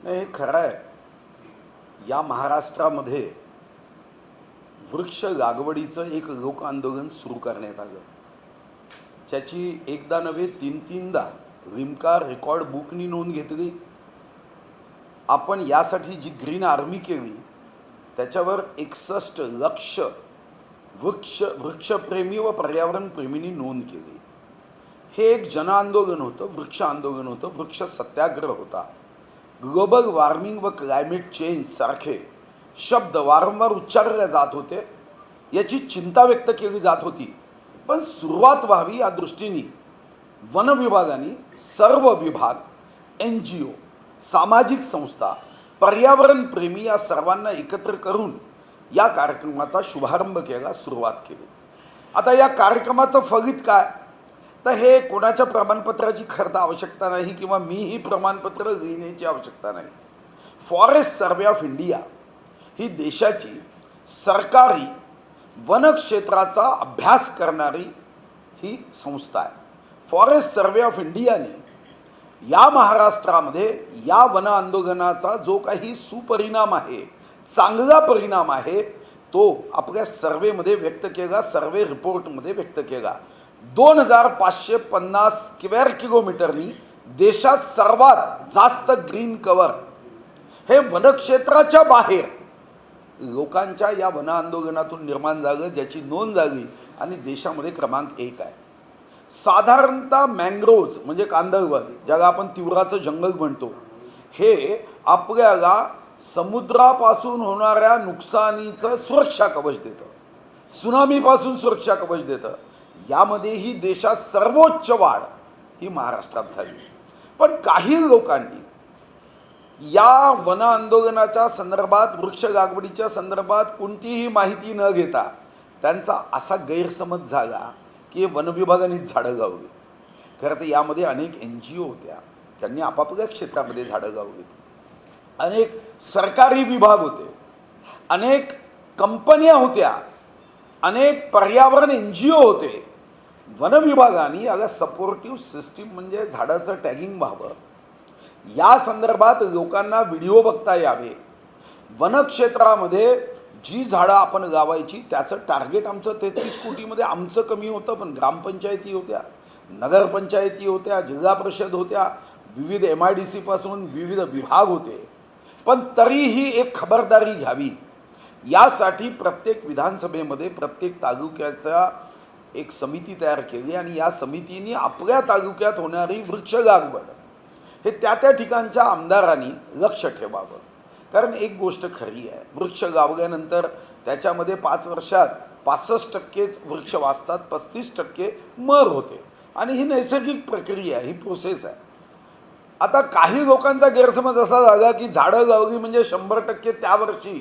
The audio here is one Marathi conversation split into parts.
हे खरं आहे. या महाराष्ट्रामध्ये वृक्ष लागवडीचं एक लोक आंदोलन सुरू करण्यात आलं. त्याची एकदा नव्हे तीन तीनदा लिम्का रेकॉर्ड बुकनी नोंद घेतली. आपण यासाठी जी ग्रीन आर्मी केली त्याच्यावर 61 लक्ष वृक्षप्रेमी व पर्यावरणप्रेमींनी नोंद केली. हे एक जन आंदोलन होतं, वृक्ष आंदोलन होतं, वृक्ष सत्याग्रह होता. ग्लोबल वॉर्मिंग व क्लायमेट चेंज सारखे शब्द वारंवार उच्चारले जात होते, याची चिंता व्यक्त केली जात होती. पण सुरुवात व्हावी या दृष्टीने वन विभागाने सर्व विभाग, NGO, सामाजिक संस्था, पर्यावरणप्रेमी या सर्वांना एकत्र करून या कार्यक्रमाचा शुभारंभ केला, सुरुवात केली. आता या कार्यक्रमाचं फलित काय, तर हे कोणाच्या प्रमाणपत्राची खरं आवश्यकता नाही किंवा मीही प्रमाणपत्र लिहिण्याची आवश्यकता नाही. फॉरेस्ट सर्वे ऑफ इंडिया ही देशाची सरकारी वनक्षेत्राचा अभ्यास करणारी ही संस्था आहे. फॉरेस्ट सर्वे ऑफ इंडियाने या महाराष्ट्रामध्ये या वन आंदोलनाचा जो काही सुपरिणाम आहे, चांगला परिणाम आहे, तो आपल्या सर्वेमध्ये व्यक्त केला, सर्वे रिपोर्टमध्ये व्यक्त केला. 2550 स्क्वेअर किलोमीटरनी देशात सर्वात जास्त ग्रीन कव्हर हे वनक्षेत्राच्या बाहेर लोकांच्या या वन आंदोलनातून निर्माण झालं, ज्याची नोंद झाली आणि देशामध्ये क्रमांक 1 आहे. साधारणतः मँग्रोव्ज म्हणजे कांदळवन, ज्याला आपण तीव्राचं जंगल म्हणतो, हे आपल्याला समुद्रापासून होणाऱ्या नुकसानीचं सुरक्षा कवच देतं, सुनामीपासून सुरक्षा कवच देतं. यामध्येही देशात सर्वोच्च वाढ ही महाराष्ट्रात झाली. पण काही लोकांनी या वन आंदोलनाच्या संदर्भात, वृक्ष लागवडीच्या संदर्भात कोणतीही माहिती न घेता त्यांचा असा गैरसमज झाला की वन विभागानेच झाडं लावली. खरं तर यामध्ये अनेक NGO होत्या, त्यांनी आपापल्या क्षेत्रामध्ये झाडं लावली. अनेक सरकारी विभाग होते, अनेक कंपन्या होत्या, अनेक पर्यावरण NGO होते. वन विभागाने याला सपोर्टिव्ह सिस्टीम म्हणजे झाडाचं टॅगिंग व्हावं, या संदर्भात लोकांना व्हिडिओ बघता यावे. वनक्षेत्रामध्ये जी झाडं आपण लावायची त्याचं टार्गेट आमचं 33 कोटीमध्ये आमचं कमी होतं, पण ग्रामपंचायती होत्या, नगरपंचायती होत्या, जिल्हा परिषद होत्या, विविध MIDC पासून विविध विभाग होते. पण तरीही एक खबरदारी घ्यावी यासाठी प्रत्येक विधानसभेमध्ये प्रत्येक तालुक्याचा एक समिती तयार केली आणि या समितीने आपल्या तालुक्यात होणारी वृक्ष लागवड हे त्या ठिकाणच्या आमदारांनी लक्ष ठेवावं. कारण एक गोष्ट खरी आहे, वृक्ष लावल्यानंतर त्याच्यामध्ये 5 वर्षात 65% वृक्ष वाचतात, 35% मर होते आणि ही नैसर्गिक प्रक्रिया आहे, ही प्रोसेस आहे. आता काही लोकांचा गैरसमज असा झाला की झाडं लावली म्हणजे 100% त्या वर्षी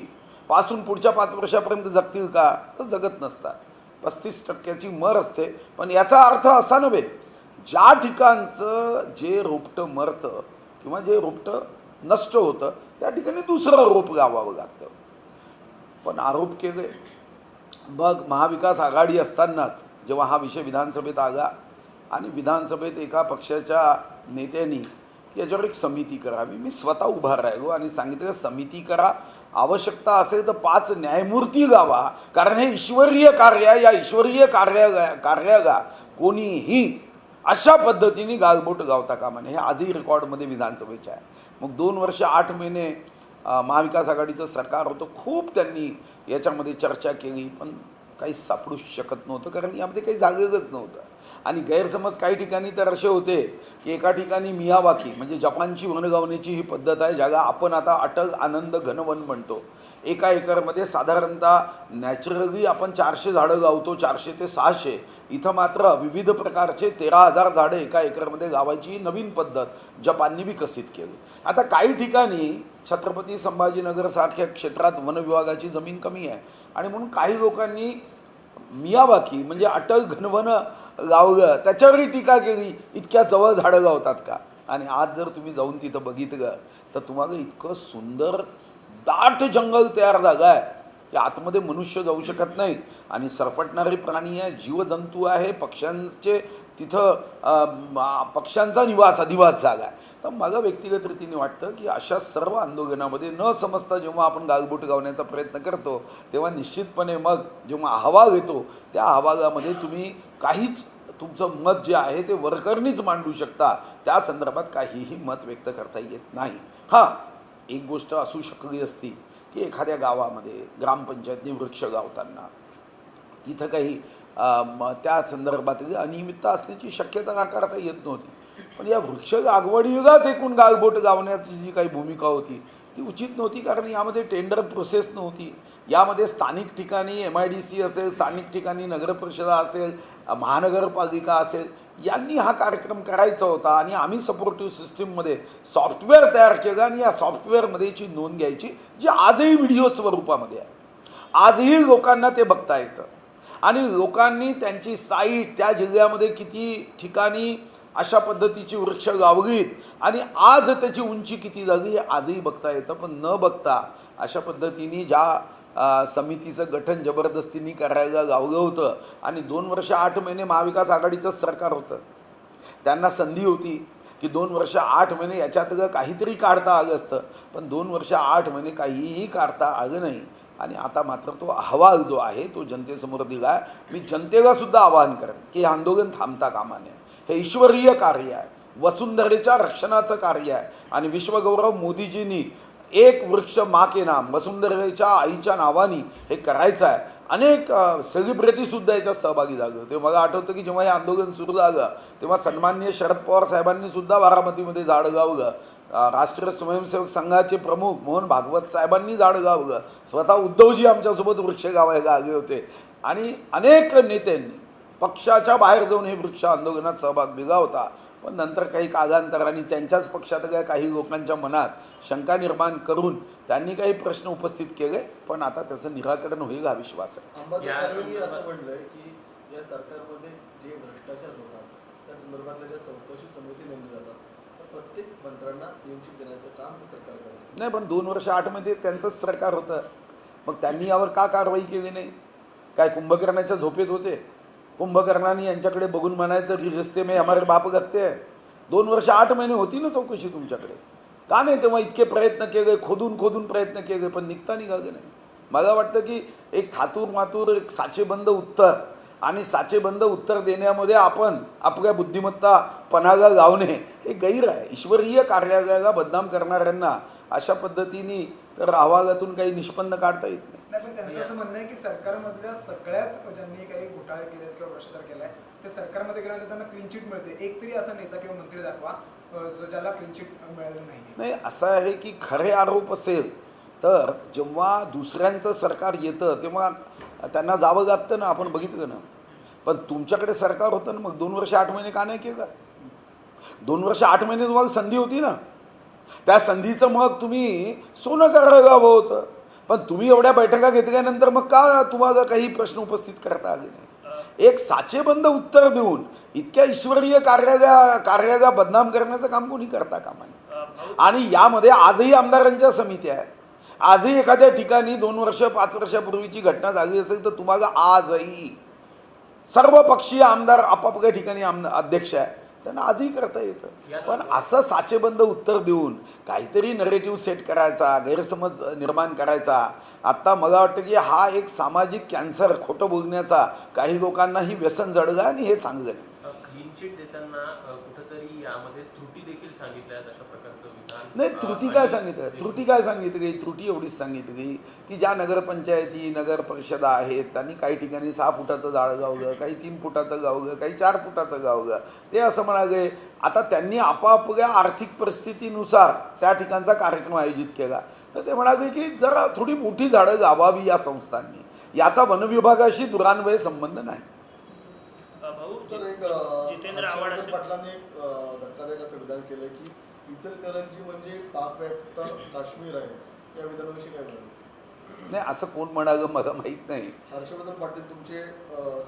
पासून पुढच्या 5 वर्षापर्यंत जगतील का, तर जगत नसतात. 35%ची मर असते. पण याचा अर्थ असा नव्हे, ज्या ठिकाणचं जे रोपटं मरतं किंवा जे रोपटं नष्ट होतं त्या ठिकाणी दुसरं रोप लावावं लागतं. पण आरोप केले. मग महाविकास आघाडी असतानाच जेव्हा हा विषय विधानसभेत आला आणि विधानसभेत एका पक्षाच्या नेत्यांनी की याच्यावर एक समिती करावी, मी स्वतः उभा राहिलो आणि सांगितलं समिती करा, आवश्यकता असेल तर 5 न्यायमूर्ती लावा, कारण हे ईश्वरीय कार्य आहे. या ईश्वरीय कार्याला कोणीही अशा पद्धतीने गालबोट गावता कामा नये. हे आजही रेकॉर्डमध्ये विधानसभेचे आहे. मग 2 वर्ष 8 महिने महाविकास आघाडीचं सरकार होतं, खूप त्यांनी याच्यामध्ये चर्चा केली, पण काही सापडूच शकत नव्हतं, कारण यामध्ये काही झालेलंच नव्हतं. आणि गैरसमज काही ठिकाणी तर असे होते की एका ठिकाणी मियावाकी म्हणजे जपानची वन लावण्याची ही पद्धत आहे, ज्याला आपण आता अटल आनंद घनवन म्हणतो. 1 एकरमध्ये साधारणतः नॅचरली आपण 400 झाडं लावतो, 400 ते 600. इथं मात्र विविध प्रकारचे 13,000 झाडं 1 एकरमध्ये लावायची ही नवीन पद्धत जपानने विकसित केली. आता काही ठिकाणी छत्रपती संभाजीनगरसारख्या क्षेत्रात वन विभागाची जमीन कमी आहे आणि म्हणून काही लोकांनी मियावाकी म्हणजे अटल घनवन लावलं, त्याच्यावरही टीका केली, इतक्या जवळ झाडं लावतात का. आणि आज जर तुम्ही जाऊन तिथं बघितलं तर तुम्हाला इतकं सुंदर दाट जंगल तयार झालं आहे की आतमध्ये मनुष्य जाऊ शकत नाही आणि सरपटणारे प्राणी आहे, जीवजंतू आहे, पक्ष्यांचे तिथं पक्ष्यांचा निवास अधिवास जागा आहे. तर मला व्यक्तिगत रीतीने वाटतं की अशा सर्व आंदोलनामध्ये न समजता जेव्हा आपण गालबोट गावण्याचा प्रयत्न करतो तेव्हा निश्चितपणे मग जेव्हा अहवाल येतो त्या अहवालामध्ये तुम्ही काहीच तुमचं मत जे आहे ते वरकरणीच मांडू शकता, त्या संदर्भात काहीही मत व्यक्त करता येत नाही. हां, एक गोष्ट असू शकली असती की एखाद्या गावामध्ये ग्रामपंचायतने वृक्ष लावताना तिथं काही त्या संदर्भात अनियमितता असण्याची शक्यता नाकारता येत नव्हती. पण या वृक्ष लागवडीलाच एकूण गालबोट गावण्याची जी काही भूमिका होती ती उचित नव्हती, कारण यामध्ये टेंडर प्रोसेस नव्हती. यामध्ये स्थानिक ठिकाणी MIDC असेल, स्थानिक ठिकाणी नगरपरिषदा असेल, महानगरपालिका असेल, यांनी हा कार्यक्रम करायचा होता आणि आम्ही सपोर्टिव्ह सिस्टीममध्ये सॉफ्टवेअर तयार केलं आणि या सॉफ्टवेअरमध्येची नोंद घ्यायची, जी आजही व्हिडिओ स्वरूपामध्ये आहे. आजही लोकांना ते बघता येतं आणि लोकांनी त्यांची साईट त्या जिल्ह्यामध्ये किती ठिकाणी अशा पद्धतीची वृक्ष लावलीत आणि आज त्याची उंची किती झाली हे आजही बघता येतं. पण न बघता अशा पद्धतीने ज्या समितीचं गठन जबरदस्तीने करायला लावलं होतं आणि 2 वर्ष 8 महिने महाविकास आघाडीचंच सरकार होतं. त्यांना संधी होती की 2 वर्ष 8 महिने याच्यातलं काहीतरी काढता आलं असतं, पण 2 वर्ष 8 महिने काहीही काढता आलं नाही. आणि आता मात्र तो अहवाल जो आहे तो जनतेसमोर दिला आहे. मी जनतेला सुद्धा आवाहन करेन की हे आंदोलन थांबता कामा नये. हे ईश्वरीय कार्य आहे, वसुंधरेच्या रक्षणाचं कार्य आहे आणि विश्वगौरव मोदीजींनी एक वृक्ष माँ के नाम, वसुंधरेच्या आईच्या नावाने हे करायचं आहे. अनेक सेलिब्रिटीसुद्धा याच्यात सहभागी झाले होते. मला आठवतं की जेव्हा हे आंदोलन सुरू झालं तेव्हा सन्माननीय शरद पवार साहेबांनी सुद्धा बारामतीमध्ये झाडं लावलं. राष्ट्रीय स्वयंसेवक संघाचे प्रमुख मोहन भागवत साहेबांनी झाडं लावलं. स्वतः उद्धवजी आमच्यासोबत वृक्ष लावायला आले होते आणि अनेक नेत्यांनी पक्षाच्या बाहेर जाऊन हे वृक्ष आंदोलनात सहभाग दिला होता. पण नंतर काही कालांतराने त्यांच्याच पक्षातल्या काही लोकांच्या मनात शंका निर्माण करून त्यांनी काही प्रश्न उपस्थित केले, पण आता त्याचं निराकरण होईल हा विश्वास आहे. अंबादासांनी असं म्हणलंय की या सरकारमध्ये जे भ्रष्टाचार होतात त्या संदर्भातल्या ज्या चौकशी समिती नेमली जातात तर प्रत्येक मंत्र्यांना नियुक्ती देण्याचं काम सरकार करतं. नाही, पण 2 वर्ष 8 मध्ये त्यांचंच सरकार होतं. मग त्यांनी यावर का कारवाई केली नाही? काय कुंभकर्णाच्या झोपेत होते? कुंभकर्णाने यांच्याकडे बघून म्हणायचं की रस्ते में हमारे बाप लगते आहे. 2 वर्ष 8 महिने होती ना चौकशी तुमच्याकडे, का नाही तेव्हा इतके प्रयत्न केले, खोदून प्रयत्न केले, पण निघता निघाले नाही. मला वाटतं की एक थातूर मातूर एक साचेबंद उत्तर आणि साचेबंद उत्तर देण्यामध्ये आपण आपल्या बुद्धिमत्ता पणाला लावणे हे गैर आहे. ईश्वरीय कार्यालयाला बदनाम करणाऱ्यांना अशा पद्धतीने तर अहवालातून काही निष्पन्न काढता येत नाही. पण त्यांचं असं म्हणणं आहे की सरकारमधल्या सगळ्यात ज्यांनी काही घोटाळे केले किंवा भ्रष्टाचार केलाय ते सरकारमध्ये गेल्यानंतर त्यांना क्लीन चिट मिळते. एक तरी असा नेता किंवा मंत्री दाखवा ज्याला क्लीन चिट मिळालेलं नाही. असं आहे की खरे आरोप असेल तर जेव्हा दुसऱ्यांचं सरकार येतं तेव्हा त्यांना जावं लागतं ना, आपण बघितलं ना. पण तुमच्याकडे सरकार होतं ना, मग 2 वर्ष 8 महिने का नाही केलं? 2 वर्ष 8 महिने तुम्हाला संधी होती ना, त्या संधीचं मग तुम्ही सोनं करायला हवं होतं. पण तुम्ही एवढ्या बैठका घेतल्यानंतर मग का तुम्हाला काही प्रश्न उपस्थित करता आले नाही? एक साचेबंद उत्तर देऊन इतक्या ईश्वरीय कार्याला बदनाम करण्याचं काम कोणी करता कामा नये. आणि यामध्ये आजही आमदारांच्या समित्या आहे. आजही एखाद्या ठिकाणी 2 वर्ष 5 वर्षापूर्वीची घटना झाली असेल तर तुम्हाला आजही सर्व पक्षीय आमदार आपापल्या ठिकाणी अध्यक्ष आहे, त्यांना आजही करता येतं. पण असं साचेबंद उत्तर देऊन काहीतरी नरेटिव्ह सेट करायचा, गैरसमज निर्माण करायचा, आत्ता मला वाटतं की हा एक सामाजिक कॅन्सर खोटं बोलण्याचा काही लोकांनाही व्यसन जडलं आणि हे चांगलं नाही. क्लीन चिट देताना कुठेतरी यामध्ये त्रुटी देखील सांगितल्या अशा प्रकारचं विधान नाही, त्रुटी काय सांगितलं? त्रुटी एवढीच सांगितली की ज्या नगरपंचायती नगर परिषदा आहेत त्यांनी काही ठिकाणी 6 फुटाचं झाड गावलं, काही 3 फुटाचं गावलं, काही 4 फुटाचं गावलं. ते असं म्हणाले आता त्यांनी आपापल्या आर्थिक परिस्थितीनुसार त्या ठिकाणचा कार्यक्रम आयोजित केला. तर ते म्हणाले की जरा थोडी मोठी झाडं गावावी या संस्थांनी. याचा वनविभागाशी दुरान्वय संबंध नाही. सर, एक हर्षवर्धन पाटलांनी एक धक्कादायक असं विधान केलं की इचलकरंजी म्हणजे पाकव्याप्त काश्मीर आहे. या विधानाविषयी काय म्हणाल? नाही, असं कोण म्हणालं मला माहीत नाही. हर्षवर्धन पाटील तुमचे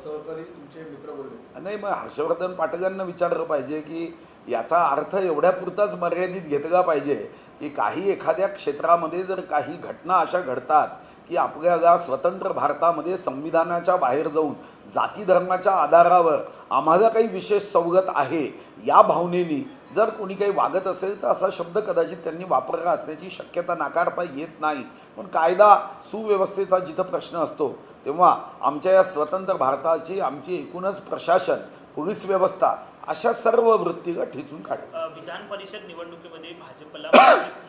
सहकारी, तुमचे मित्र बोलले. नाही, मग हर्षवर्धन पाटलांना विचारलं पाहिजे की याचा अर्थ एवढ्यापुरताच मर्यादित घेतला पाहिजे की काही एखाद्या क्षेत्रामध्ये जर काही घटना अशा घडतात की आपल्याला स्वतंत्र भारतामध्ये संविधानाच्या बाहेर जाऊन जाती धर्माच्या आधारावर आम्हाला काही विशेष सवलत आहे या भावनेने जर कोणी काही वागत असेल तर असा शब्द कदाचित त्यांनी वापरला असण्याची शक्यता नाकारता येत नाही. पण कायदा सुव्यवस्थेचा जिथं प्रश्न असतो तेव्हा आमच्या या स्वतंत्र भारताची आमची एकूणच प्रशासन, पोलीस व्यवस्था अशा सर्व वृत्तीला ठेचून काढेल. विधान परिषद निवडणुकीमध्ये भाजपला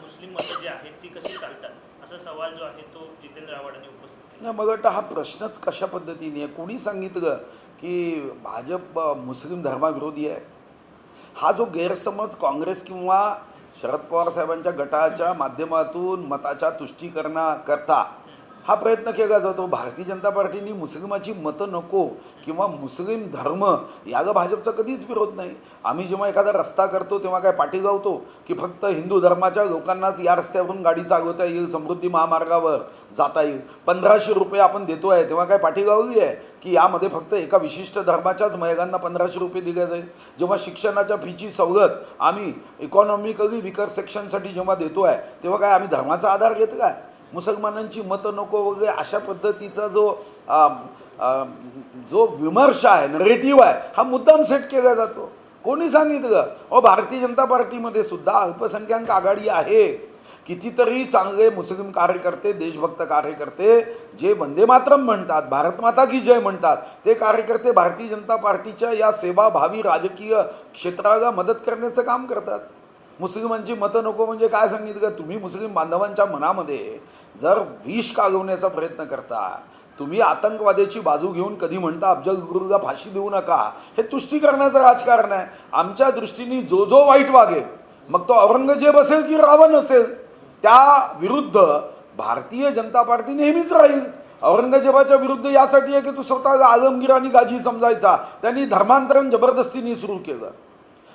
मुस्लिम मतं जी आहेत ती कशी चालतात असा सवाल जो आहे तो जितेंद्र आव्हाडांनी उपस्थित केला. मला वाटतं हा प्रश्नच कशा पद्धतीने आहे. कोणी सांगितलं की भाजप मुस्लिम धर्माविरोधी आहे? हा जो गैरसमज काँग्रेस किंवा शरद पवार साहेबांच्या गटाच्या माध्यमातून मताच्या तुष्टीकरणाकरता हा प्रयत्न केला जातो. भारतीय जनता पार्टीने मुस्लिमाची मतं नको किंवा मुस्लिम धर्म याला भाजपचा कधीच विरोध नाही. आम्ही जेव्हा एखादा रस्ता करतो तेव्हा काय पाठी गावतो की फक्त हिंदू धर्माच्या लोकांनाच या रस्त्यावरून गाडी चालवता येईल, समृद्धी महामार्गावर जाता येईल. 1500 रुपये आपण देतो आहे तेव्हा काय पाठी गावली आहे की यामध्ये फक्त एका विशिष्ट धर्माच्याच महिलांना 1500 रुपये दिले जाईल. जेव्हा शिक्षणाच्या फीची सवलत आम्ही इकॉनॉमिकली विकर सेक्शनसाठी जेव्हा देतो आहे तेव्हा काय आम्ही धर्माचा आधार घेतो काय? मुसलमानांची मतं नको वगैरे अशा पद्धतीचा जो विमर्श आहे, नरेटिव्ह आहे, हा मुद्दाम सेट केला जातो. कोणी सांगितलं? भारतीय जनता पार्टीमध्ये सुद्धा अल्पसंख्याक आघाडी आहे. कितीतरी चांगले मुस्लिम कार्यकर्ते, देशभक्त कार्यकर्ते जे वंदे मातरम म्हणतात, भारत माता की जय म्हणतात, ते कार्यकर्ते भारतीय जनता पार्टीच्या या सेवाभावी राजकीय क्षेत्राला मदत करण्याचं काम करतात. मुस्लिमांची मतं नको म्हणजे काय सांगितलं? तुम्ही मुस्लिम बांधवांच्या मनामध्ये जर विष कागवण्याचा प्रयत्न करता, तुम्ही आतंकवाद्याची बाजू घेऊन कधी म्हणता अफजल गुरुला फाशी देऊ नका, हे तुष्टीकरणाचं राजकारण आहे. आमच्या दृष्टीने जो वाईट वागेल, मग तो औरंगजेब असेल की रावण असेल, त्या विरुद्ध भारतीय जनता पार्टी नेहमीच राहील. औरंगजेबाच्या विरुद्ध यासाठी आहे की तो स्वतः आलमगीर आणि गाजी समजायचा, त्यांनी धर्मांतरण जबरदस्तीने सुरू केलं.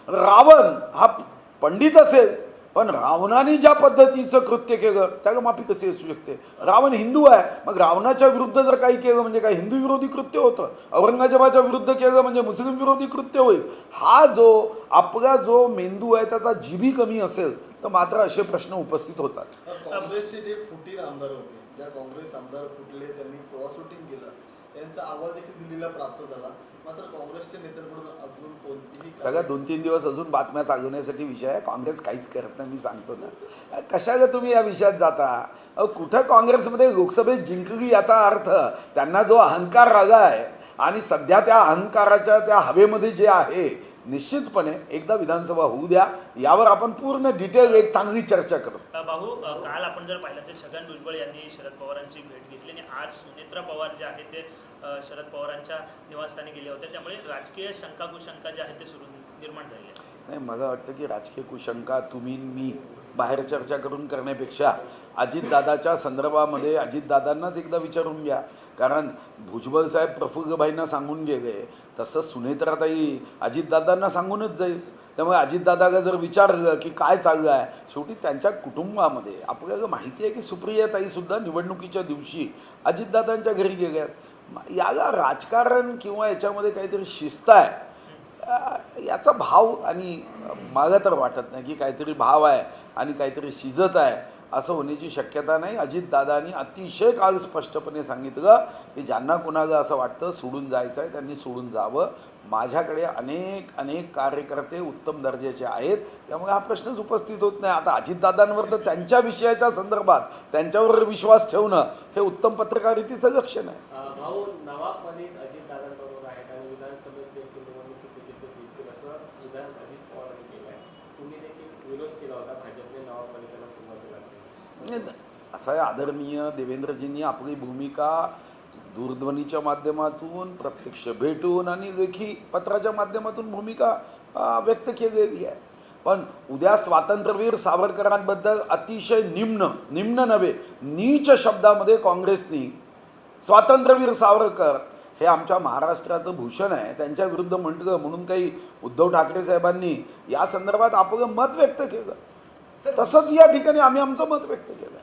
रावण हा पंडित असेल पण रावणाने ज्या पद्धतीचं कृत्य केलं त्याला माफी कशी असू शकते? रावण हिंदू आहे, मग रावणाच्या विरुद्ध जर काही केलं म्हणजे काय हिंदू विरोधी कृत्य होतं? औरंगजेबाच्या विरुद्ध केलं म्हणजे मुस्लिम विरोधी कृत्य होईल. हा जो आपला जो मेंदू आहे त्याचा जीबी कमी असेल तर मात्र असे प्रश्न उपस्थित होतात. काँग्रेसचे जे फुटीर आमदार होते, ज्या काँग्रेस आमदार फुटले, त्यांनी क्रॉस वोटिंग केलं, त्यांचा अहवाल देखील दिल्लीला प्राप्त झाला. मात्र काँग्रेसच्या नेत्यांकडून अजून कोणतीही सगळ्या 2-3 दिवस अजून बातम्या चालवण्यासाठी विषय आहे. काँग्रेस काहीच करत नाही, मी सांगतो ना. कशाला तुम्ही या विषयात जाता? कुठं काँग्रेसमध्ये लोकसभेत जिंकली याचा अर्थ त्यांना जो अहंकार आला आहे आणि सध्या त्या अहंकाराच्या त्या हवेमध्ये जे आहे, निश्चितपणे एकदा विधानसभा होऊ द्या, यावर आपण पूर्ण डिटेल एक चांगली चर्चा करू. भाऊ, काल आपण जर पाहिलं तर छगन भुजबळ यांनी शरद पवारांची भेट घेतली आणि आज सुनेत्रा पवार जे आहेत ते शरद पवारांच्या निवासस्थानी गेले होते, त्यामुळे राजकीय शंका कुशंका जे आहेत ते सुरू निर्माण झाली आहे. नाही, मला वाटतं की राजकीय कुशंका तुम्ही मी बाहेर चर्चा करून करण्यापेक्षा अजितदादाच्या संदर्भामध्ये अजितदादांनाच एकदा विचारून घ्या. कारण भुजबळ साहेब प्रफुल्लभाईंना सांगून गेले तसं सुनेत्राताई अजितदादांना सांगूनच जाईल. त्यामुळे अजितदादाला जर विचारलं की काय चाललं आहे, शेवटी त्यांच्या कुटुंबामध्ये आपल्याला माहिती आहे की सुप्रियाताईसुद्धा निवडणुकीच्या दिवशी अजितदादांच्या घरी गेल्यात. याला राजकारण किंवा याच्यामध्ये काहीतरी शिस्त आहे याचा भाव आणि मला तर वाटत नाही की काहीतरी भाव आहे आणि काहीतरी शिजत आहे असं होण्याची शक्यता नाही. अजितदादांनी अतिशय काल स्पष्टपणे सांगितलं की ज्यांना कोणाला असं वाटतं सोडून जायचं आहे त्यांनी सोडून जावं. माझ्याकडे अनेक कार्यकर्ते उत्तम दर्जाचे आहेत, त्यामुळे हा प्रश्नच उपस्थित होत नाही. आता अजितदादांवर तर त्यांच्या विषयाच्या संदर्भात त्यांच्यावर विश्वास ठेवणं हे उत्तम पत्रकारितेचं लक्षण आहे. भाऊ, नवाब मलिक अजितदादांबरोबर आहेत आणि विधानसभेत देखील निवडणुकीत तिकीट दिसतील असं विधान अजित पवारांनी केलं आहे. तुम्ही देखील विरोध केला होता भाजपने नवाब मलिकांना सुरुवातीला. असं आहे, आदरणीय देवेंद्रजींनी आपली भूमिका दूरध्वनीच्या माध्यमातून, प्रत्यक्ष भेटून आणि लेखी पत्राच्या माध्यमातून भूमिका व्यक्त केलेली आहे. पण उद्या स्वातंत्र्यवीर सावरकरांबद्दल अतिशय निम्न नव्हे नीच शब्दामध्ये काँग्रेसनी स्वातंत्र्यवीर सावरकर हे आमच्या महाराष्ट्राचं भूषण आहे त्यांच्या विरुद्ध म्हटलं म्हणून काही उद्धव ठाकरे साहेबांनी या संदर्भात आपलं मत व्यक्त केलं. तसंच या ठिकाणी आम्ही आमचं मत व्यक्त केलं.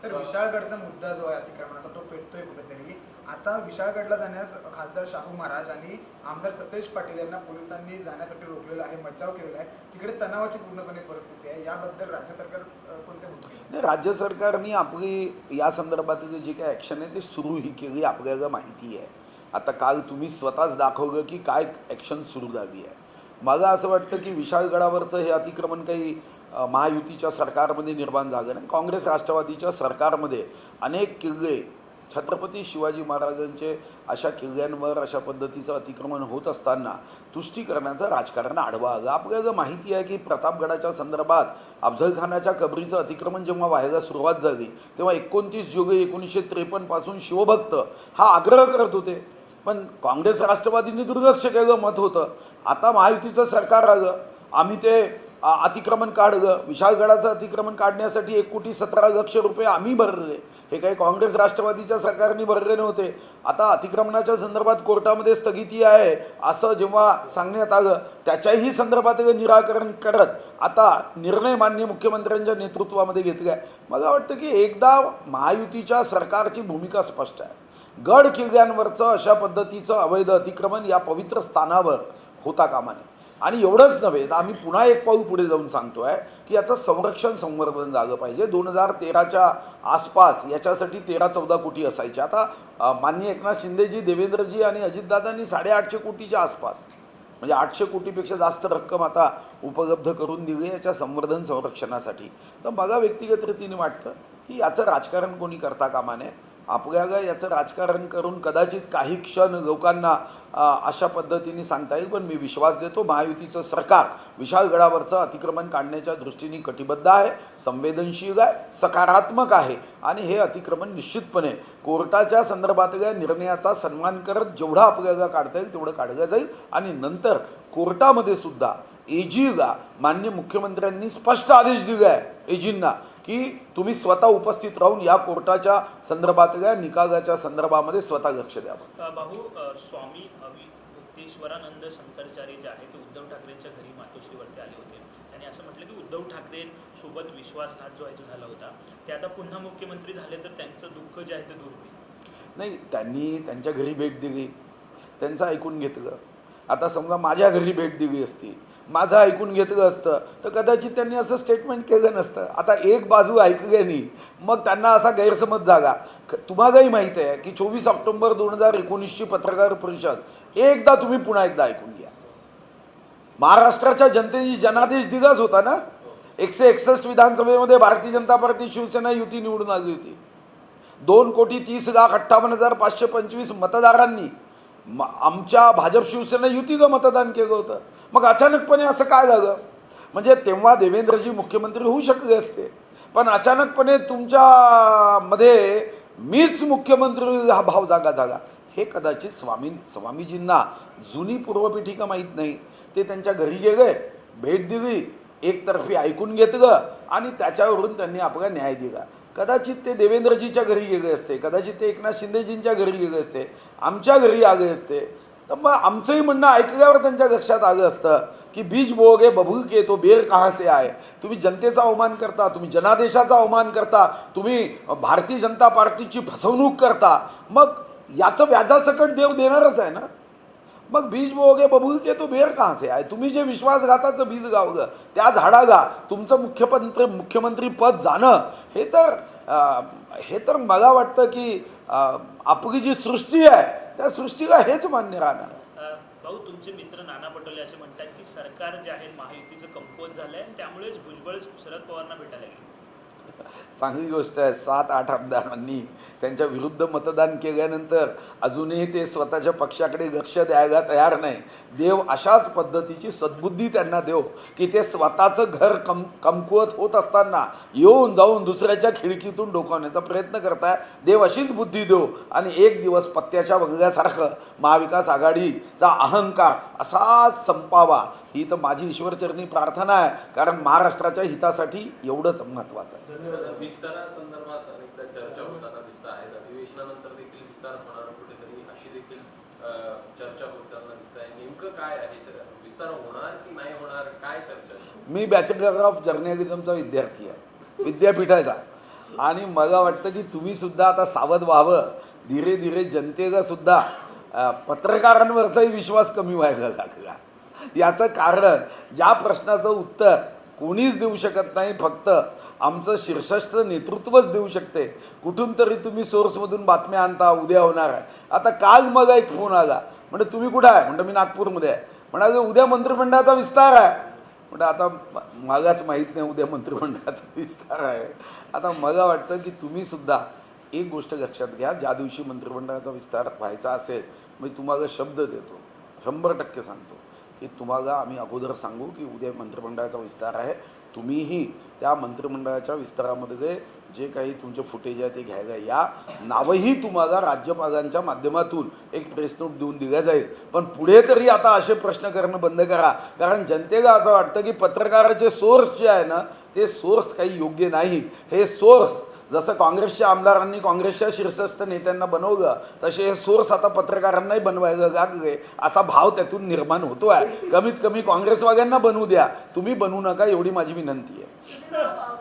सर, विशाळगडचा मुद्दा जो आहे अतिक्रमणाचा तो पेटतोय कुठेतरी. आता विशाळगडला जाण्यास खासदार शाहू महाराज आणि आमदार सतेज पाटील यांना पोलिसांनी जाण्यासाठी रोखलेलं आहे, मज्जाव केलेला आहे. तिकडे तणावाची पूर्णपणे परिस्थिती आहे. याबद्दल राज्य सरकार कोणत्या भूमिका घेईल? नाही, राज्य सरकारने आपली या संदर्भातली जी काही ॲक्शन आहे ती सुरू ही केली आपल्याला माहिती आहे. आता काल तुम्ही स्वतःच दाखवलं की काय ॲक्शन सुरू झाली आहे. मला असं वाटतं की विशाळगडावरचं हे अतिक्रमण काही महायुतीच्या सरकारमध्ये निर्माण झालं नाही. काँग्रेस राष्ट्रवादीच्या सरकारमध्ये अनेक किल्ले छत्रपती शिवाजी महाराजांचे अशा किल्ल्यांवर अशा पद्धतीचं अतिक्रमण होत असताना तुष्टीकरणाचं राजकारण आडवा आलं. आपल्याला माहिती आहे की प्रतापगडाच्या संदर्भात अफझलखानाच्या कबरीचं अतिक्रमण जेव्हा व्हायला सुरुवात झाली तेव्हा 29 जुलै 1953 पासून शिवभक्त हा आग्रह करत होते, पण काँग्रेस राष्ट्रवादींनी दुर्लक्ष केलं, मत होतं. आता महायुतीचं सरकार आलं, आम्ही ते अतिक्रमण काढलं. विशाळगडाचं अतिक्रमण काढण्यासाठी 1,17,00,000 रुपये आम्ही भरले. हे काही काँग्रेस राष्ट्रवादीच्या सरकारने भरले नव्हते. आता अतिक्रमणाच्या संदर्भात कोर्टामध्ये स्थगिती आहे असं जेव्हा सांगण्यात आलं त्याच्याही संदर्भात निराकरण करत आता निर्णय माननीय मुख्यमंत्र्यांच्या नेतृत्वामध्ये घेतला आहे. मला वाटतं की एकदा महायुतीच्या सरकारची भूमिका स्पष्ट आहे. गड किल्ल्यांवरचं अशा पद्धतीचं अवैध अतिक्रमण या पवित्र स्थानावर होता कामा नये. आणि एवढंच नव्हे तर आम्ही पुन्हा एक पाऊल पुढे जाऊन सांगतो आहे की याचं संरक्षण संवर्धन झालं पाहिजे. 2013च्या आसपास याच्यासाठी 13-14 कोटी असायचे. आता माननीय एकनाथ शिंदेजी, देवेंद्रजी आणि अजितदादांनी 850 कोटीच्या आसपास म्हणजे 800 कोटीपेक्षा जास्त रक्कम आता उपलब्ध करून दिली याच्या संवर्धन संरक्षणासाठी. तर मला व्यक्तिगत रीतीने वाटतं की याचं राजकारण कोणी करता कामा नये. आपल्याला याचं राजकारण करून कदाचित काही क्षण लोकांना अशा पद्धतीने सांगता येईल, पण मी विश्वास देतो महायुतीचं सरकार विशाळगडावरचं अतिक्रमण काढण्याच्या दृष्टीने कटिबद्ध आहे, संवेदनशील आहे, सकारात्मक आहे आणि हे अतिक्रमण निश्चितपणे कोर्टाच्या संदर्भातल्या निर्णयाचा सन्मान करत जेवढा आपल्याला काढता येईल तेवढं काढलं जाईल. आणि नंतर कोर्टामध्ये सुद्धा एजीला माननीय मुख्यमंत्र्यांनी स्पष्ट आदेश दिले आहे एजींना की तुम्ही स्वतः उपस्थित राहून या कोर्टाच्या संदर्भातल्या निकालाच्या संदर्भामध्ये स्वतः लक्ष द्यावं. भाऊ, स्वामी अविमुक्तेश्वरानंद शंकराचार्य जे आहे ते उद्धव ठाकरेंच्या घरी मातोश्रीवरती आले होते आणि असं म्हटलं की उद्धव ठाकरेंसोबत विश्वासघात जो आहे तो झाला होता, ते आता पुन्हा मुख्यमंत्री झाले तर त्यांचं दुःख जे आहे ते दूर होईल. नाही, त्यांनी त्यांच्या घरी भेट दिली, त्यांचं ऐकून घेतलं. आता समजा माझ्या घरी भेट दिली असती, माझं ऐकून घेतलं असतं तर कदाचित त्यांनी असं स्टेटमेंट केलं नसतं. आता एक बाजू ऐकल्यानी मग त्यांना असा गैरसमज झाला. तुम्हालाही माहीत आहे की 24 ऑक्टोबर 2019ची पत्रकार परिषद एकदा तुम्ही पुन्हा एकदा ऐकून घ्या. महाराष्ट्राच्या जनतेने जनादेश दिलाच होता ना. 161 विधानसभेमध्ये भारतीय जनता पार्टी शिवसेना युती निवडून आली होती. 2,30,58,525 मतदारांनी आमच्या भाजप शिवसेना युतीला मतदान केलं होतं. मग अचानकपणे असं काय झालं? म्हणजे तेव्हा देवेंद्रजी मुख्यमंत्री होऊ शकले असते, पण अचानकपणे तुमच्यामध्ये मीच मुख्यमंत्री हा भाव जागा झाला. हे कदाचित स्वामीजींना जुनी पूर्वपीठिका माहीत नाही. ते त्यांच्या घरी गेले, भेट दिली, एकतर्फी ऐकून घेतलं आणि त्याच्यावरून त्यांनी आपला न्याय दिला. कदाचित ते देवेंद्रजीच्या घरी गेले असते, कदाचित ते एकनाथ शिंदेजींच्या घरी गेले असते, आमच्या घरी आले असते, तर मग आमचंही म्हणणं ऐकल्यावर त्यांच्या लक्षात आलं असतं की बीज बोगे बबूल के तो बेर कहाँ से आहे. तुम्ही जनतेचा अवमान करता, तुम्ही जनादेशाचा अवमान करता, तुम्ही भारतीय जनता पार्टीची फसवणूक करता, मग याचं व्याजासकट देव देणारच आहे ना. मग बीज बोगे बबूल के तो बेर कहाँ से आहे. तुम्ही जे विश्वासघाताचं बीज गावलं त्या झाडाला तुमचं मुख्यमंत्री पद जाणं हे तर मला वाटतं की आपली जी सृष्टी आहे त्या सृष्टीला हेच मान्य राहणार. भाऊ, तुमचे मित्र नाना पटोले असे म्हणतात की सरकार जे आहे महायुतीचं कमकुवत झालंय आणि त्यामुळेच भुजबळ शरद पवारांना भेटायला गेले. चांगली गोष्ट आहे. 7-8 आमदारांनी त्यांच्या विरुद्ध मतदान केल्यानंतर अजूनही ते स्वतःच्या पक्षाकडे लक्ष द्यायला तयार नाही. देव अशाच पद्धतीची सद्बुद्धी त्यांना देव की ते स्वतःचं घर कमकुवत होत असताना येऊन जाऊन दुसऱ्याच्या खिडकीतून डोकावण्याचा प्रयत्न करताय. देव अशीच बुद्धी देव आणि एक दिवस पत्त्याच्या बंगल्यासारखं महाविकास आघाडीचा अहंकार असाच संपावा ही तर माझी ईश्वरचरणी प्रार्थना आहे. कारण महाराष्ट्राच्या हितासाठी एवढंच महत्त्वाचं आहे. विस्तारासंदर्भात अनेकदा चर्चा होतात. दिसत आहेत अधिवेशनानंतर देखील विस्तार होणार कुठेतरी अशी देखील चर्चा होताना दिसत आहे. नेमकं काय आहे? विस्तार होणार की नाही होणार, काय चर्चा? मी बॅचलर ऑफ जर्नलिझमचा विद्यार्थी आहे, विद्यापीठाचा. आणि मला वाटतं की तुम्ही सुद्धा आता सावध व्हावं. धीरे धीरे जनतेला सुद्धा पत्रकारांवरचाही विश्वास कमी व्हायला लागला. याचं कारण ज्या प्रश्नाचं उत्तर कोणीच देऊ शकत नाही, फक्त आमचं शीर्षस्थ नेतृत्वच देऊ शकते. कुठून तरी तुम्ही सोर्समधून बातम्या आणता उद्या होणार आहे. आता काल मग एक फोन आला, म्हणजे तुम्ही कुठं आहे? म्हणतं मी नागपूरमध्ये आहे. म्हणाले उद्या मंत्रिमंडळाचा विस्तार आहे. म्हणजे आता मलाच माहीत नाही उद्या मंत्रिमंडळाचा विस्तार आहे. आता मला वाटतं की तुम्ही सुद्धा एक गोष्ट लक्षात घ्या, ज्या दिवशी मंत्रिमंडळाचा विस्तार व्हायचा असेल मी तुम्हाला शब्द देतो, 100% सांगतो की तुम्हाला आम्ही अगोदर सांगू की उद्या मंत्रिमंडळाचा विस्तार आहे. तुम्हीही त्या मंत्रिमंडळाच्या विस्तारामध्ये जे काही तुमचे फुटेज आहे ते घ्यायला या. नावही तुम्हाला राज्यपालांच्या माध्यमातून एक प्रेस नोट देऊन दिल्या जाईल. पण पुढे तरी आता असे प्रश्न करणं बंद करा, कारण जनतेला असं वाटतं की पत्रकाराचे सोर्स जे आहे ना ते सोर्स काही योग्य नाही. हे सोर्स जसं काँग्रेसच्या आमदारांनी काँग्रेसच्या शीर्षस्थ नेत्यांना बनवलं तसे हे सोर्स आता पत्रकारांनाही बनवायला लागले, असा भाव त्यातून निर्माण होतो आहे. कमीत कमी काँग्रेसवाल्यांना बनवू द्या, तुम्ही बनवू नका, एवढी माझी विनंती आहे.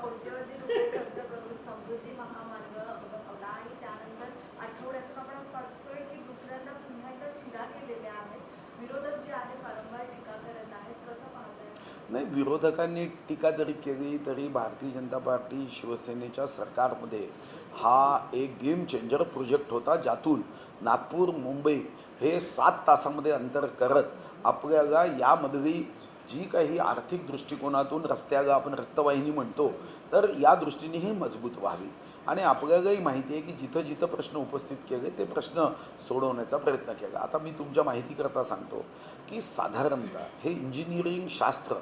कोट्यवधी रुपये खर्च करून समृद्धी महामार्ग बनवला आणि त्यानंतर आठवड्यातून आपण पाहतोय की दुसऱ्यांदा पुन्हा एकदा चिरा केलेल्या आहेत. विरोधक जे आहेत वारंवार टीका करत आहेत, कसं पाहताय? नाही, विरोधकांनी टीका जरी केली तरी भारतीय जनता पार्टी शिवसेनेच्या सरकारमध्ये हा एक गेम चेंजर प्रोजेक्ट होता, ज्यातून नागपूर मुंबई हे 7 तासामध्ये अंतर करत आपल्याला यामधली जी काही आर्थिक दृष्टिकोनातून रस्त्याला आपण रक्तवाहिनी म्हणतो तर या दृष्टीनेही मजबूत व्हावी. आणि आपल्यालाही माहिती आहे की जिथं जिथं प्रश्न उपस्थित केले ते प्रश्न सोडवण्याचा प्रयत्न केला. आता मी तुमच्या माहितीकरता सांगतो की साधारणतः हे इंजिनिअरिंग शास्त्र,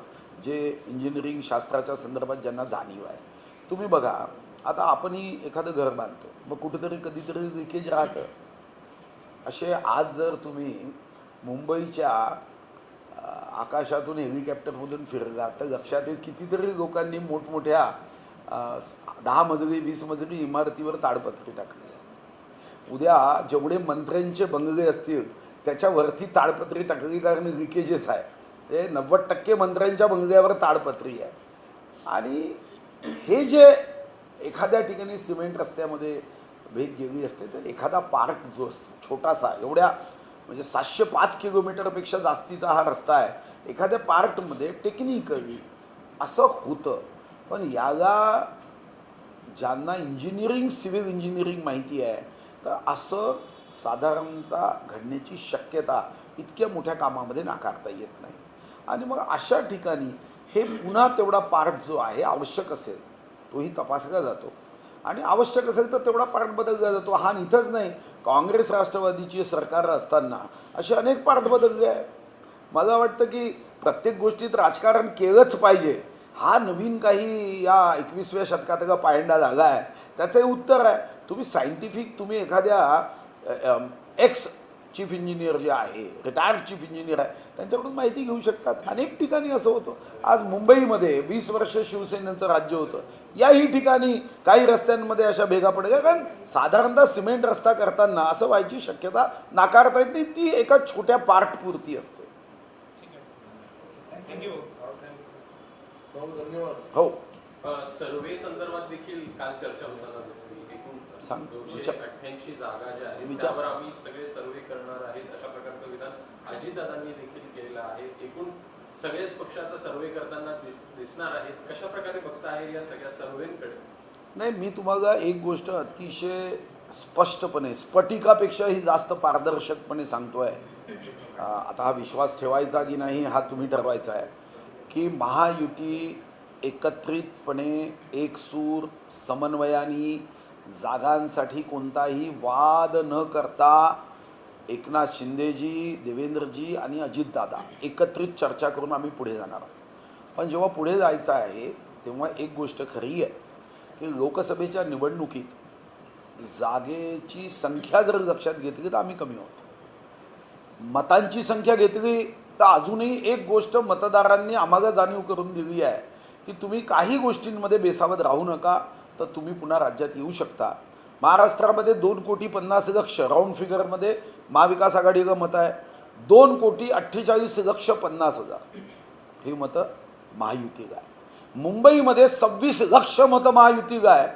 जे इंजिनिअरिंग शास्त्राच्या संदर्भात ज्यांना जाणीव आहे, तुम्ही बघा आता आपणही एखादं घर बांधतो, मग कुठेतरी कधीतरी लिकेज राहतं. असे आज जर तुम्ही मुंबईच्या आकाशातून हेलिकॉप्टरमधून फिरला तर लक्षात येईल कितीतरी लोकांनी मोठमोठ्या 10 मजली 20 मजली इमारतीवर ताडपत्री टाकली. उद्या जेवढे मंत्र्यांचे बंगले असतील त्याच्यावरती ताडपत्री टाकली, कारण लिकेजेस आहे. ते 90% मंत्र्यांच्या बंगल्यावर ताडपत्री आहे. आणि हे जे एखाद्या ठिकाणी सिमेंट रस्त्यामध्ये भेग गेली असते तर एखादा पार्क जो असतो छोटासा, एवढ्या म्हणजे 705 किलोमीटरपेक्षा जास्तीचा हा रस्ता आहे, एखाद्या पार्कमध्ये टेक्निकली असं होतं. पण याला ज्यांना इंजिनिअरिंग सिव्हिल इंजिनिअरिंग माहिती आहे तर असं साधारणतः घडण्याची शक्यता इतक्या मोठ्या कामामध्ये नाकारता येत नाही. आणि मग अशा ठिकाणी हे पुन्हा तेवढा पार्ट जो आहे आवश्यक असेल तोही तपासला जातो, आणि आवश्यक असेल तर तेवढा पार्ट बदलला जातो. हा इथंच नाही, काँग्रेस राष्ट्रवादीची सरकार असताना असे अनेक पार्ट बदलले आहे. मला वाटतं की प्रत्येक गोष्टीत राजकारण केलंच पाहिजे, हा नवीन काही या 21व्या शतकातला पायंडा झाला आहे. त्याचंही उत्तर आहे. तुम्ही सायंटिफिक तुम्ही एखाद्या एक्स चीफ इंजिनियर जे आहे, रिटायर्ड चीफ इंजिनियर आहे, त्यांच्याकडून माहिती घेऊ शकतात. अनेक ठिकाणी असं होतं. आज मुंबईमध्ये 20 वर्ष शिवसेनेचं राज्य होतं, याही ठिकाणी काही रस्त्यांमध्ये अशा भेगा पडल्या, कारण साधारणतः सिमेंट रस्ता करताना असं व्हायची शक्यता नाकारता येत नाही, ती एका छोट्या पार्टपुरती असते. धन्यवाद. हो, सर्वे संदर्भात देखील काल चर्चा होताना दिसली. एकूण सांग. 288 जागा ज्या आहेत त्यावर आम्ही सगळे सर्वे करणार आहेत अशा प्रकारचं विधान अजितदादांनी देखील केलेलं आहे. एकूण सगळेच पक्ष आता सर्वे करताना दिसणार आहेत. कशा प्रकारे बघता आहे या सगळ्या सर्वेंकडे? नाही, मी तुम्हाला एक गोष्ट अतिशय स्पष्टपणे, स्फटिकापेक्षाही जास्त पारदर्शकपणे सांगतो आहे. आता हा विश्वास ठेवायचा की नाही हा तुम्ही ठरवायचा आहे, की महायुती एकत्रितपणे एकसूर समन्वयाने जागांसाठी कोणताही वाद न करता एकनाथ शिंदेजी, देवेंद्रजी आणि अजितदादा एकत्रित चर्चा करून आम्ही पुढे जाणार आहोत. पण जेव्हा पुढे जायचं आहे तेव्हा एक गोष्ट खरी आहे की लोकसभेच्या निवडणुकीत जागेची संख्या जर लक्षात घेतली तर आम्ही कमी आहोत. मतांची संख्या घेतली तर अजूनही एक गोष्ट मतदारांनी आम्हाला जाणीव करून दिली आहे की तुम्ही काही गोष्टींमध्ये बेसावध राहू नका, तर तुम्ही पुन्हा राज्यात येऊ शकता. महाराष्ट्रामध्ये 2,50,00,000 राऊंड फिगरमध्ये महाविकास आघाडीला मतं आहे. 2,48,50,000 ही मतं महायुतीला आहे. मुंबईमध्ये 26 लक्ष मतं महायुतीला आहे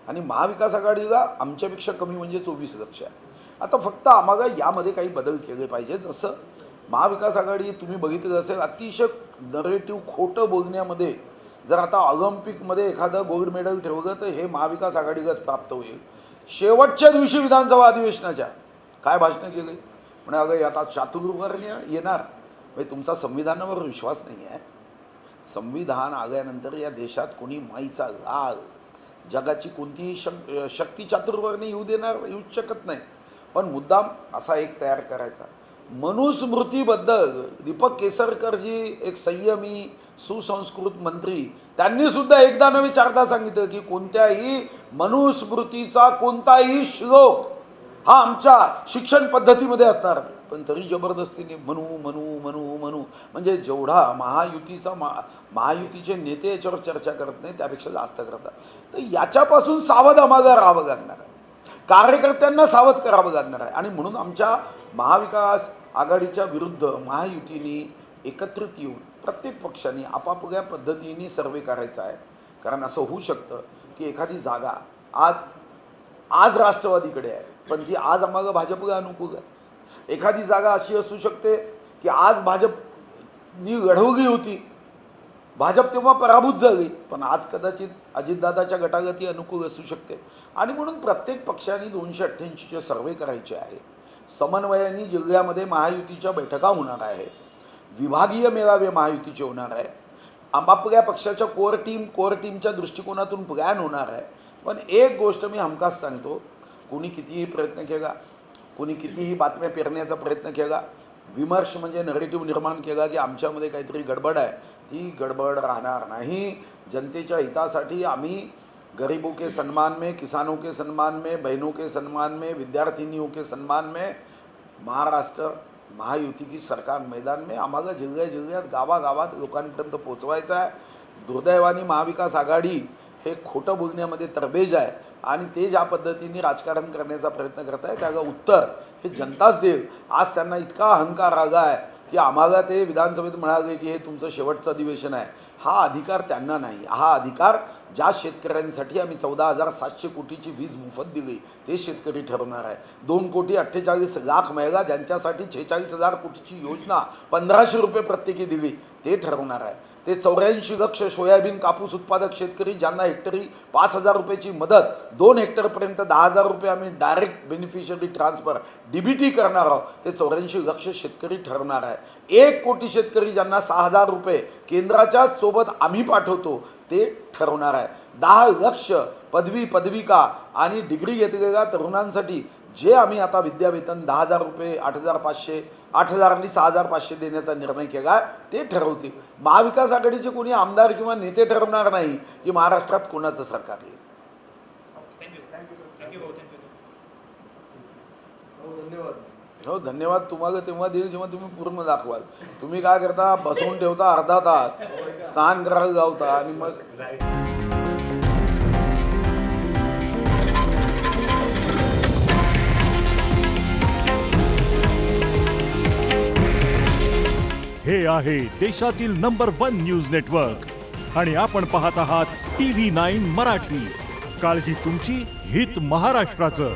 आणि महाविकास आघाडीला आमच्यापेक्षा कमी म्हणजे 24 लक्ष आहे. आता फक्त आम्हाला यामध्ये काही बदल केले पाहिजे. जसं महाविकास आघाडी तुम्ही बघितलं असेल, अतिशय नरेटिव्ह खोटं बोलण्यामध्ये जर आता ऑलिम्पिकमध्ये एखादं गोल्ड मेडल ठेवलं तर हे महाविकास आघाडीलाच प्राप्त होईल. शेवटच्या दिवशी विधानसभा अधिवेशनाच्या काय भाषणं केली, म्हणजे अगं आता चातुर्वर्ण्य येणार. म्हणजे तुमचा संविधानावर विश्वास नाही आहे. संविधान आल्यानंतर या देशात कोणी माईचा लाल, जगाची कोणतीही शक्ती चातुर्वर्ण्य येऊ येऊच शकत नाही. पण मुद्दाम असा एक तयार करायचा. मनुस्मृतीबद्दल दीपक केसरकरजी एक संयमी सुसंस्कृत मंत्री, त्यांनी सुद्धा एकदा नव्हे चारदा सांगितलं की कोणत्याही मनुस्मृतीचा कोणताही श्लोक हा आमच्या शिक्षण पद्धतीमध्ये असणार. पण तरी जबरदस्तीने म्हणू म्हणू म्हणू म्हणू म्हणजे जेवढा महायुतीचे नेते याच्यावर चर्चा करत नाही त्यापेक्षा जास्त करतात. तर याच्यापासून सावध आम्हाला राहावं लागणार आहे. कार्यकर्त्यांना सावध करावं लागणार आहे. आणि म्हणून आमच्या महाविकास आघाडीच्या विरुद्ध महायुतीने एकत्रित येऊन प्रत्येक पक्षाने आपापल्या पद्धतीने सर्वे करायचा आहे. कारण असं होऊ शकतं की एखादी जागा आज राष्ट्रवादीकडे आहे पण ती आज आम्हाला भाजपला अनुकूल आहे. एखादी जागा अशी असू शकते की आज भाजपनी लढवली होती, भाजप तेव्हा पराभूत झाली, पण आज कदाचित अजितदादाच्या गटाला ती अनुकूल असू शकते. आणि म्हणून प्रत्येक पक्षाने 288चे सर्वे करायचे आहे. समन्वयाने जिल्ह्यामध्ये महायुतीच्या बैठका होणार आहे, विभागीय मेळावे महायुतीचे होणार आहे, आपापल्या पक्षाच्या कोर टीमच्या दृष्टिकोनातून प्लॅन होणार आहे. पण एक गोष्ट मी हमखास सांगतो, कोणी कितीही प्रयत्न केला, कोणी कितीही बातम्या पेरण्याचा प्रयत्न केला, विमर्श म्हणजे नरेटिव्ह निर्माण केला की आमच्यामध्ये काहीतरी गडबड आहे, ती गडबड राहणार नाही. जनतेच्या हितासाठी आम्ही गरीबों के सम्मान में, किसानों के सम्मान में, बहनों के सम्मान में, विद्यार्थिनियों के सम्मान में महाराष्ट्र महायुती की सरकार मैदान में आम्हाला जिल्ह्यात गावागावात लोकांपर्यंत पोचवायचं आहे. दुर्दैवाने महाविकास आघाडी हे खोटं बोलण्यामध्ये तरबेज आहे आणि ते ज्या पद्धतीने राजकारण करण्याचा प्रयत्न करत आहे त्याला उत्तर हे जनताच देईल. आज त्यांना इतका अहंकार आला आहे की आम्हाला ते विधानसभेत म्हणाले की हे तुमचं शेवटचं अधिवेशन आहे. हा अधिकार त्यांना नाही. हा अधिकार ज्या शेतकऱ्यांसाठी आम्ही 14,700 कोटीची वीज मोफत दिली ते शेतकरी ठरवणार आहे. 2,48,00,000 महिला ज्यांच्यासाठी 46,000 कोटीची योजना 1,500 रुपये प्रत्येकी दिली ते ठरवणार आहे. ते 84 लक्ष सोयाबीन कापूस उत्पादक शेतकरी ज्यांना हेक्टरी 5,000 रुपयाची मदत, 2 हेक्टरपर्यंत 10,000 रुपये आम्ही डायरेक्ट बेनिफिशरी ट्रान्सफर DBT करणार आहोत, ते 84 लक्ष शेतकरी ठरवणार आहे. 1 कोटी शेतकरी ज्यांना 6,000 रुपये केंद्राच्या सोबत आम्ही पाठवतो ते ठरवणार आहे. 10 लक्ष पदविका आणि डिग्री घेतलेल्या तरुणांसाठी जे आम्ही आता विद्यावेतन 10,000 रुपये 8,500 8,000 आणि 6,500 देण्याचा निर्णय केला आहे ते ठरवतील. महाविकास आघाडीचे कोणी आमदार किंवा नेते ठरवणार नाही की महाराष्ट्रात कोणाचं सरकार येईल. धन्यवाद. हो धन्यवाद तुम्हाला तेव्हा देईल जेव्हा तुम्ही पूर्ण दाखवाल. तुम्ही काय करता, बसवून ठेवता अर्धा तास, स्नान करायला जावता आणि मग हे आहे देशातील नंबर 1 न्यूज नेटवर्क आणि आपण पाहत आहात TV9 मराठी. काळजी तुमची, हित महाराष्ट्राचं.